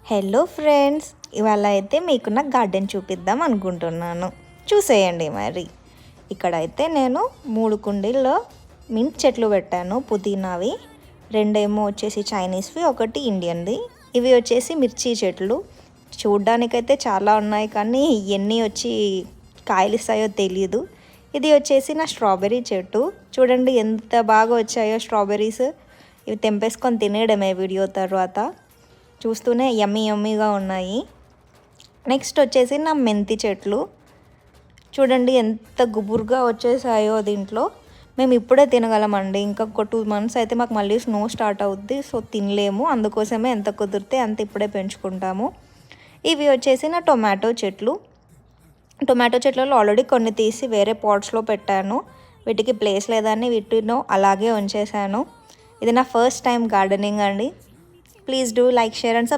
Hello friends, ఇవాళ అయితే మీకు నా గార్డెన్ చూపిద్దాం అనుకుంటున్నాను. చూసేయండి. మరి ఇక్కడైతే నేను 3 కుండీల్లో మింట్ చెట్లు పెట్టాను. పుదీనావి 2 ఏమో వచ్చేసి చైనీస్వి, 1 ఇండియన్ది. ఇవి వచ్చేసి మిర్చి చెట్లు. చూడ్డానికైతే చాలా ఉన్నాయి, కానీ ఎన్ని వచ్చి కాయలు ఇస్తాయో తెలియదు. ఇది వచ్చేసి నా స్ట్రాబెర్రీ చెట్టు. చూడండి ఎంత బాగా వచ్చాయో స్ట్రాబెర్రీస్. ఇవి తెంపేసుకొని తినేయడమే వీడియో తర్వాత. చూస్తూనే యమ్మీగా ఉన్నాయి. నెక్స్ట్ వచ్చేసి నా మెంతి చెట్లు. చూడండి ఎంత గుబురుగా వచ్చేసాయో దీంట్లో. మేము ఇప్పుడే తినగలమండి. ఇంకొక 2 months అయితే మాకు మళ్ళీ స్నో స్టార్ట్ అవుద్ది. సో తినలేము. అందుకోసమే ఎంత కుదిరితే అంత ఇప్పుడే పెంచుకుంటాము. ఇవి వచ్చేసి నా టొమాటో చెట్లు. టొమాటో చెట్లలో ఆల్రెడీ కొన్ని తీసి వేరే పాట్స్లో పెట్టాను. వీటికి ప్లేస్ లేదని వీటిలో అలాగే ఉంచేసాను. ఇది నా ఫస్ట్ టైం గార్డెనింగ్ అండి. Please do like, share and subscribe.